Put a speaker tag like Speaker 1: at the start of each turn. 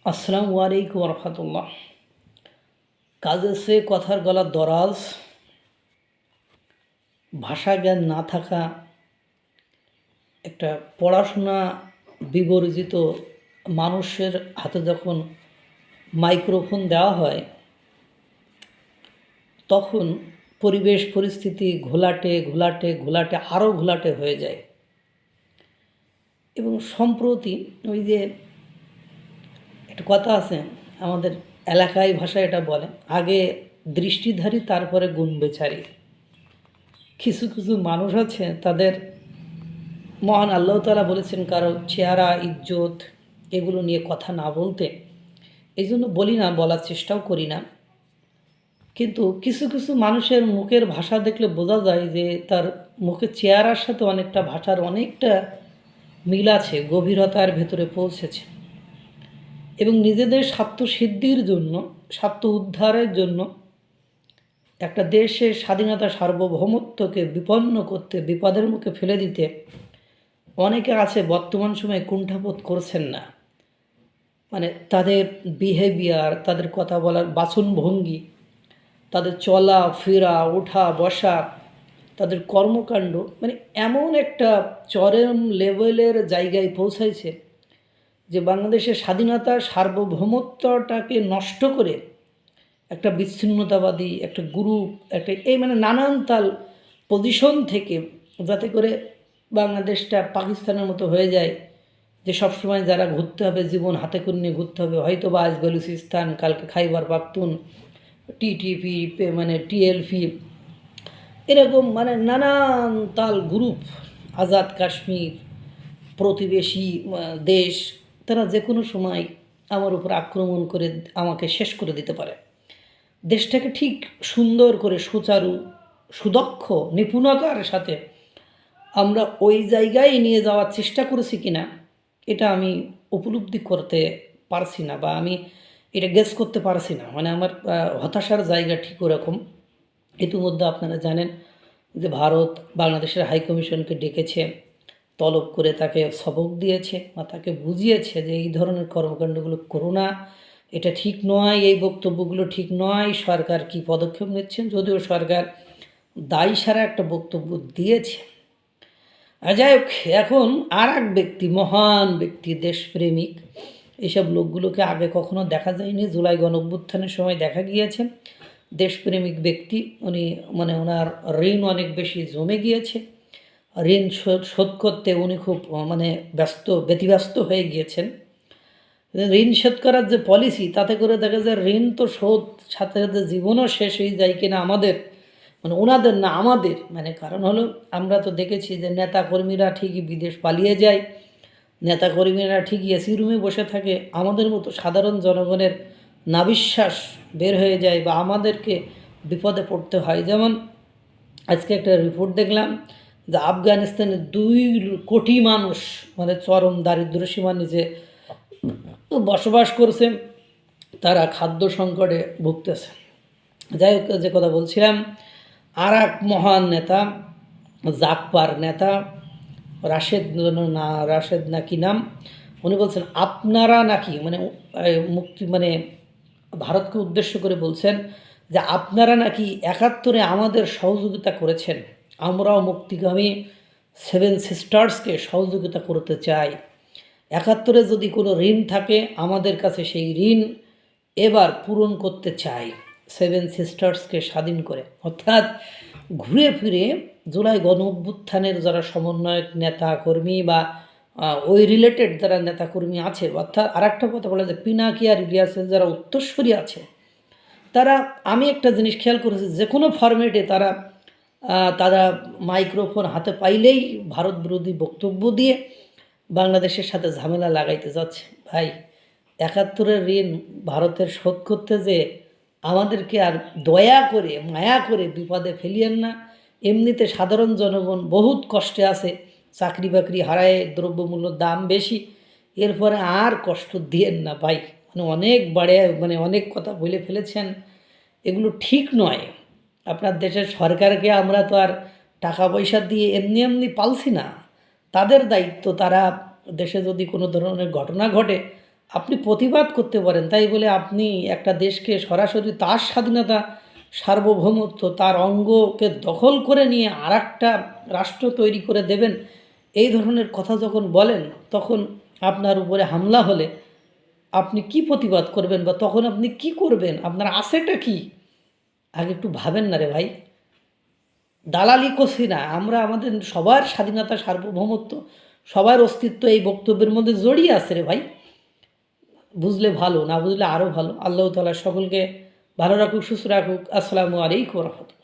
Speaker 1: আসসালামু আলাইকুম রহমতুল্লাহ। কাজের সে কথার গলা দরাজ, ভাষা জ্ঞান না থাকা, একটা পড়াশোনা বিবর্জিত মানুষের হাতে যখন মাইক্রোফোন দেওয়া হয়, তখন পরিবেশ পরিস্থিতি ঘোলাটে ঘোলাটে ঘোলাটে আরও ঘোলাটে হয়ে যায়। এবং সম্প্রতি ওই যে একটা কথা আছে আমাদের এলাকায় ভাষায় এটা বলে, আগে দৃষ্টিধারী তারপরে গুণ বেচারি। কিছু কিছু মানুষ আছে, তাদের মহান আল্লাহ তাআলা বলেছেন কারো চেহারা ইজ্জত এগুলো নিয়ে কথা না বলতে। এই জন্য বলি না, বলার চেষ্টাও করি না। কিন্তু কিছু কিছু মানুষের মুখের ভাষা দেখলে বোঝা যায় যে তার মুখের চেহারার সাথে অনেকটা ভাষার অনেকটা মিল আছে, গভীরতার ভেতরে পৌঁছেছে। এবং নিজেদের স্বার্থ সিদ্ধির জন্য, স্বার্থ উদ্ধারের জন্য একটা দেশের স্বাধীনতা সার্বভৌমত্বকে বিপন্ন করতে, বিপদের মুখে ফেলে দিতে অনেকে আছে বর্তমান সময়ে কুণ্ঠাবোধ করছেন না। মানে তাদের বিহেভিয়ার, তাদের কথা বলার বাচনভঙ্গি, তাদের চলা ফেরা, ওঠা বসা, তাদের কর্মকাণ্ড মানে এমন একটা চরম লেভেলের জায়গায় পৌঁছাইছে যে বাংলাদেশের স্বাধীনতা সার্বভৌমত্বটাকে নষ্ট করে একটা বিচ্ছিন্নতাবাদী একটা গ্রুপ, একটা এই মানে নানান তাল পজিশন থেকে, যাতে করে বাংলাদেশটা পাকিস্তানের মতো হয়ে যায় যে সবসময় যারা ঘুরতে হবে, জীবন হাতে করে নিয়ে ঘুরতে হবে, হয়তো বা আজ বেলুচিস্তান, কালকে খাইবার পাখতুন, টিটিপি মানে টিএলপি, এরকম মানে নানান তাল গ্রুপ, আজাদ কাশ্মীর, প্রতিবেশী দেশ, তারা যে কোনো সময় আমার উপর আক্রমণ করে আমাকে শেষ করে দিতে পারে। দেশটাকে ঠিক সুন্দর করে সুচারু, সুদক্ষ, নিপুণতার সাথে আমরা ওই জায়গায় নিয়ে যাওয়ার চেষ্টা করেছি কিনা এটা আমি উপলব্ধি করতে পারছি না, বা আমি এটা গেস করতে পারছি না। মানে আমার হতাশার জায়গা ঠিক ওরকম। ইতিমধ্যে আপনারা জানেন যে ভারত বাংলাদেশের হাইকমিশনকে ডেকেছে, তলব করে তাকে সবক দিয়েছে বা তাকে বুঝিয়েছে যে এই ধরনের কর্মকাণ্ডগুলো করো না, এটা ঠিক নয়, এই বক্তব্যগুলো ঠিক নয়, সরকার কি পদক্ষেপ নিচ্ছেন। যদিও সরকার দায়ী সারা একটা বক্তব্য দিয়েছে। যাই হোক, এখন আর এক ব্যক্তি, মহান ব্যক্তি, দেশপ্রেমিক, এইসব লোকগুলোকে আগে কখনো দেখা যায়নি। জুলাই গণঅভ্যুত্থানের সময় দেখা গিয়েছে দেশপ্রেমিক ব্যক্তি, উনি মানে ওনার ঋণ অনেক বেশি জমে গিয়েছে, ঋণ শোধ করতে উনি খুব মানে ব্যতিব্যস্ত হয়ে গিয়েছেন। ঋণ শোধ করার যে পলিসি, তাতে করে দেখা যায় ঋণ তো শোধ সাথে সাথে জীবনও শেষ হয়ে যায় কিনা আমাদের, মানে ওনাদের না আমাদের। মানে কারণ হলো আমরা তো দেখেছি যে নেতাকর্মীরা ঠিকই বিদেশ পালিয়ে যায়, নেতাকর্মীরা ঠিকই এসি রুমে বসে থাকে, আমাদের মতো সাধারণ জনগণের নাবিশ্বাস বের হয়ে যায় বা আমাদেরকে বিপদে পড়তে হয়। যেমন আজকে একটা রিপোর্ট দেখলাম যে আফগানিস্তানে 2 কোটি মানুষ মানে চরম দারিদ্র্য সীমার নিচে বসবাস করছে, তারা খাদ্য সংকটে ভুগতেছে। যাই হোক, যে কথা বলছিলাম, আর এক মহান নেতা, জাকপার নেতা, রাশেদ না কি নাম, উনি বলছেন আপনারা নাকি মানে মুক্তি মানে ভারতকে উদ্দেশ্য করে বলছেন যে আপনারা নাকি 71-এ আমাদের সহযোগিতা করেছেন, আমরাও মুক্তিগামী 7 সিস্টার্সকে সহযোগিতা করতে চাই। 71-এ যদি কোনো ঋণ থাকে আমাদের কাছে সেই ঋণ এবার পূরণ করতে চাই 7 সিস্টার্সকে স্বাধীন করে। অর্থাৎ ঘুরে ফিরে জুলাই গণঅভ্যুত্থানের যারা সমন্বয়ক নেতা কর্মী বা ওই রিলেটেড যারা নেতাকর্মী আছে, অর্থাৎ আর একটা কথা বলা যায় পিনাকি আর ইলিয়াসের যারা উত্তরসূরি আছে, তারা, আমি একটা জিনিস খেয়াল করেছি, যে কোনো ফরম্যাটে তারা তারা মাইক্রোফোন হাতে পাইলেই ভারত বিরোধী বক্তব্য দিয়ে বাংলাদেশের সাথে ঝামেলা লাগাইতে যাচ্ছে। ভাই, 71-এর ঋণ ভারতের শোধ করতে যে আমাদেরকে আর দয়া করে মায়া করে বিপদে ফেলিয়েন না। এমনিতে সাধারণ জনগণ বহুত কষ্টে আছে, চাকরি বাকরি হারায়, দ্রব্যমূল্যর দাম বেশি, এরপরে আর কষ্ট দিয়েন না ভাই। মানে অনেক মানে অনেক কথা বলে ফেলেছেন, এগুলো ঠিক নয়। আপনার দেশের সরকারকে আমরা তো আর টাকা পয়সা দিয়ে এমনি এমনি পালছি না, তাদের দায়িত্ব। তারা দেশে যদি কোনো ধরনের ঘটনা ঘটে আপনি প্রতিবাদ করতে পারেন, তাই বলে আপনি একটা দেশকে সরাসরি তার স্বাধীনতা, সার্বভৌমত্ব, তার অঙ্গকে দখল করে নিয়ে আর একটা রাষ্ট্র তৈরি করে দেবেন, এই ধরনের কথা যখন বলেন, তখন আপনার উপরে হামলা হলে আপনি কি প্রতিবাদ করবেন বা তখন আপনি কি করবেন? আপনার আছেটা কি? আগে একটু ভাবেন না রে ভাই। দালালি করছি না আমরা, আমাদের সবার স্বাধীনতা, সার্বভৌমত্ব, সবার অস্তিত্ব এই বক্তব্যের মধ্যে জড়িয়ে আছে রে ভাই। বুঝলে ভালো, না বুঝলে আরও ভালো। আল্লাহ তাআলা সকলকে ভালো রাখুক, সুস্থ রাখুক। আসসালামু আলাইকুম ওয়া রাহমাতুল্লাহ।